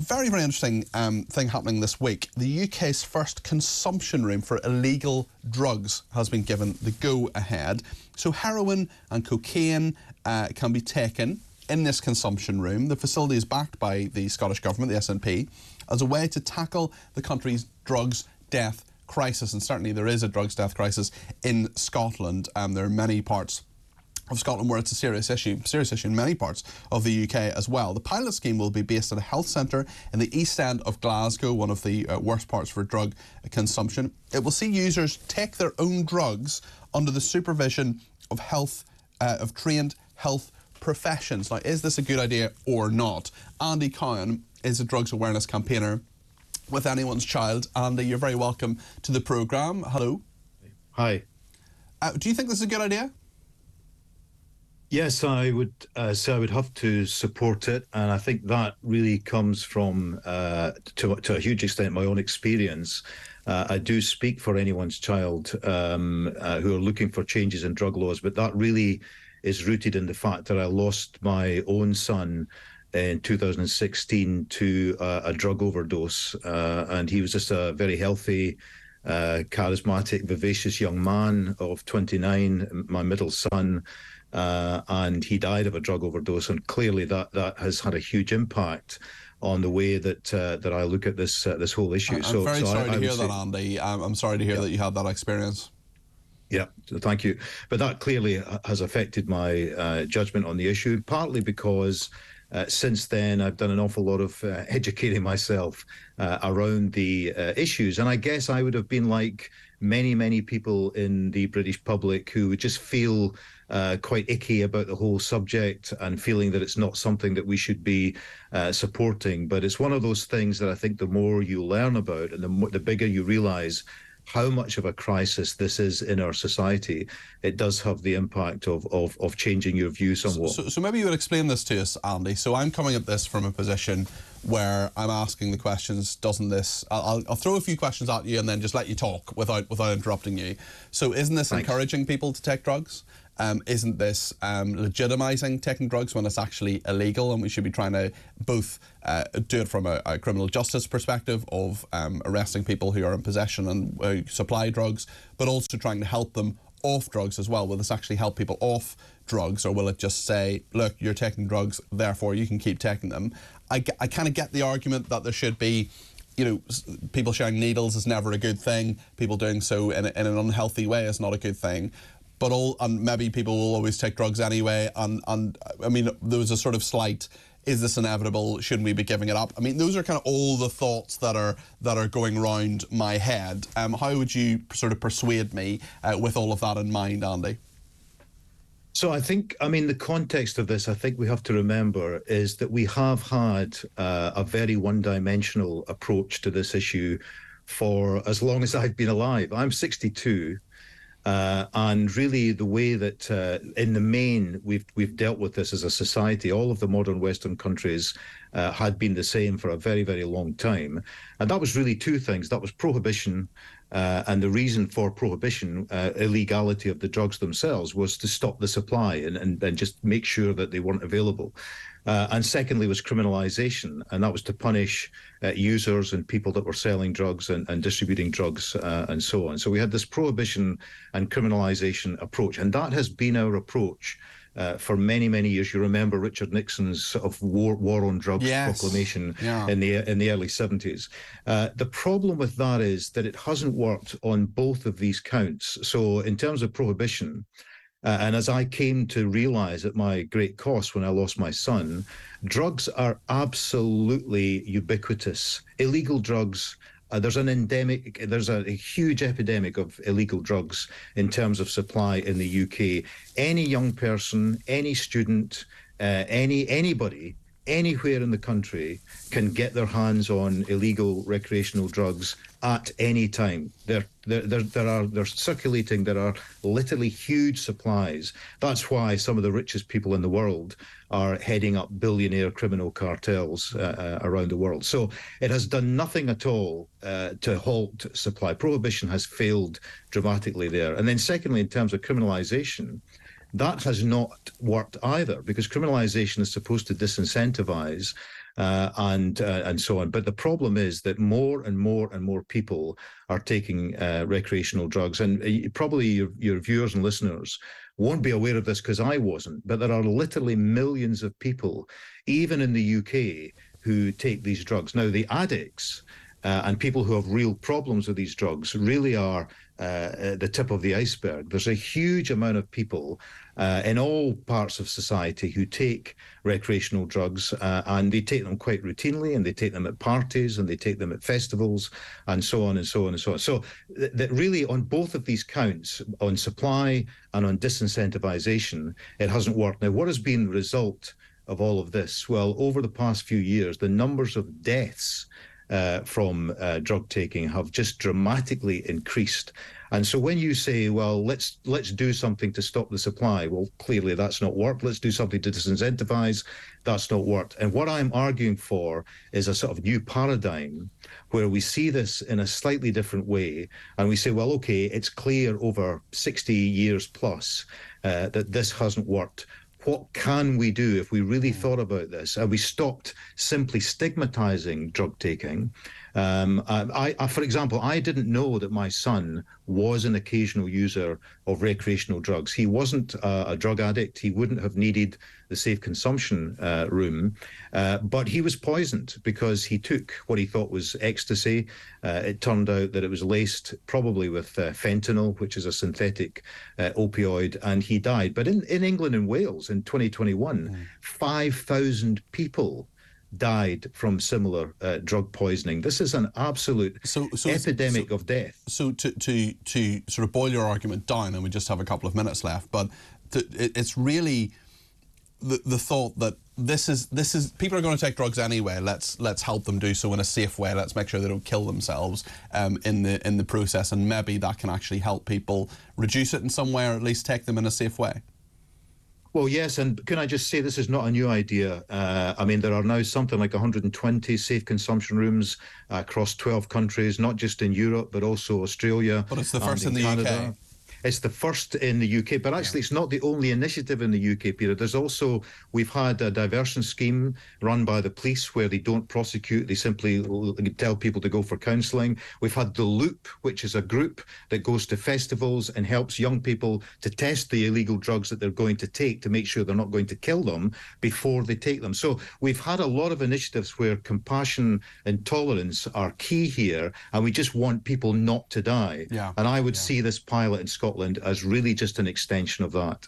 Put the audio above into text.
very, very interesting thing happening this week. The UK's first consumption room for illegal drugs has been given the go-ahead. So heroin and cocaine can be taken in this consumption room. The facility is backed by the Scottish Government, the SNP, as a way to tackle the country's drugs death crisis. And certainly there is a drugs death crisis in Scotland. There are many parts of Scotland where it's a serious issue in many parts of the UK as well. The pilot scheme will be based at a health centre in the east end of Glasgow, one of the worst parts for drug consumption. It will see users take their own drugs under the supervision of trained health professions. Now, is this a good idea or not? Andy Cowan is a drugs awareness campaigner with Anyone's Child. Andy, you're very welcome to the programme. Hello. Hi. Do you think this is a good idea? Yes, I would say I would have to support it, and I think that really comes from, to a huge extent, my own experience. I do speak for Anyone's Child who are looking for changes in drug laws, but that really is rooted in the fact that I lost my own son in 2016 to a drug overdose, and he was just a very healthy, charismatic, vivacious young man of 29, my middle son. And he died of a drug overdose, and clearly that has had a huge impact on the way that I look at this whole issue. I'm very sorry to hear that, Andy. I'm sorry to hear that you had that experience. Yeah, thank you. But that clearly has affected my judgment on the issue, partly because since then I've done an awful lot of educating myself around the issues. And I guess I would have been like many people in the British public who would just feel quite icky about the whole subject and feeling that it's not something that we should be supporting. But it's one of those things that I think the more you learn about and the bigger you realise how much of a crisis this is in our society, it does have the impact of changing your view somewhat. So maybe you would explain this to us, Andy. So I'm coming at this from a position where I'm asking the questions, doesn't this... I'll throw a few questions at you and then just let you talk without interrupting you. So isn't this encouraging people to take drugs? Isn't this legitimising taking drugs when it's actually illegal? And we should be trying to both do it from a criminal justice perspective of arresting people who are in possession and supply drugs, but also trying to help them off drugs as well. Will this actually help people off drugs, or will it just say, look, you're taking drugs, therefore you can keep taking them? I kind of get the argument that there should be, you know, people sharing needles is never a good thing. People doing so in an unhealthy way is not a good thing. But maybe people will always take drugs anyway. And I mean, there was a sort of slight, is this inevitable? Shouldn't we be giving it up? I mean, those are kind of all the thoughts that are going round my head. How would you sort of persuade me with all of that in mind, Andy? So I think, I mean, the context of this, I think we have to remember is that we have had a very one-dimensional approach to this issue for as long as I've been alive. I'm 62. And really the way that in the main we've dealt with this as a society, all of the modern Western countries had been the same for a very, very long time. And that was really two things. That was prohibition, and the reason for prohibition, illegality of the drugs themselves, was to stop the supply and just make sure that they weren't available. And secondly was criminalisation, and that was to punish users and people that were selling drugs and distributing drugs and so on. So we had this prohibition and criminalisation approach, and that has been our approach for many, many years. You remember Richard Nixon's sort of war on drugs proclamation in the early 70s. The problem with that is that it hasn't worked on both of these counts. So in terms of prohibition, and as I came to realise at my great cost when I lost my son, drugs are absolutely ubiquitous. Illegal drugs, there's a huge epidemic of illegal drugs in terms of supply in the UK. Any young person, any student, anybody, anywhere in the country can get their hands on illegal recreational drugs at any time. They're circulating. There are literally huge supplies. That's why some of the richest people in the world are heading up billionaire criminal cartels around the world. So it has done nothing at all to halt supply. Prohibition has failed dramatically there. And then secondly, in terms of criminalisation, that has not worked either, because criminalisation is supposed to disincentivize and so on. But the problem is that more and more and more people are taking recreational drugs. And probably your viewers and listeners won't be aware of this because I wasn't, but there are literally millions of people, even in the UK, who take these drugs. Now, the addicts and people who have real problems with these drugs really are the tip of the iceberg. There's a huge amount of people in all parts of society who take recreational drugs, and they take them quite routinely, and they take them at parties, and they take them at festivals, and so on and so on and so on. So that really, on both of these counts, on supply and on disincentivization, it hasn't worked. Now, what has been the result of all of this? Well, over the past few years, the numbers of deaths from drug taking have just dramatically increased. And so when you say, well, let's do something to stop the supply, well, clearly that's not worked. Let's do something to disincentivize. That's not worked. And what I'm arguing for is a sort of new paradigm where we see this in a slightly different way. And we say, well, okay, it's clear over 60 years plus that this hasn't worked. What can we do if we really thought about this and we stopped simply stigmatizing drug taking? For example, I didn't know that my son was an occasional user of recreational drugs. He wasn't a drug addict. He wouldn't have needed the safe consumption room, but he was poisoned because he took what he thought was ecstasy. It turned out that it was laced probably with fentanyl, which is a synthetic opioid, and he died. But in England and Wales in 2021, 5,000 people died from similar drug poisoning. This is an absolute epidemic of death. So to sort of boil your argument down, and we just have a couple of minutes left, but it's really the thought that this is people are going to take drugs anyway. Let's help them do so in a safe way. Let's make sure they don't kill themselves in the process, and maybe that can actually help people reduce it in some way, or at least take them in a safe way. Well, yes, and can I just say this is not a new idea. I mean, there are now something like 120 safe consumption rooms across 12 countries, not just in Europe, but also Australia. But it's the first in the Canada. UK. It's the first in the UK, but actually it's not the only initiative in the UK, Peter. There's also, we've had a diversion scheme run by the police where they don't prosecute, they simply tell people to go for counselling. We've had The Loop, which is a group that goes to festivals and helps young people to test the illegal drugs that they're going to take to make sure they're not going to kill them before they take them. So we've had a lot of initiatives where compassion and tolerance are key here, and we just want people not to die. Yeah. And I would see this pilot in Scotland as really just an extension of that.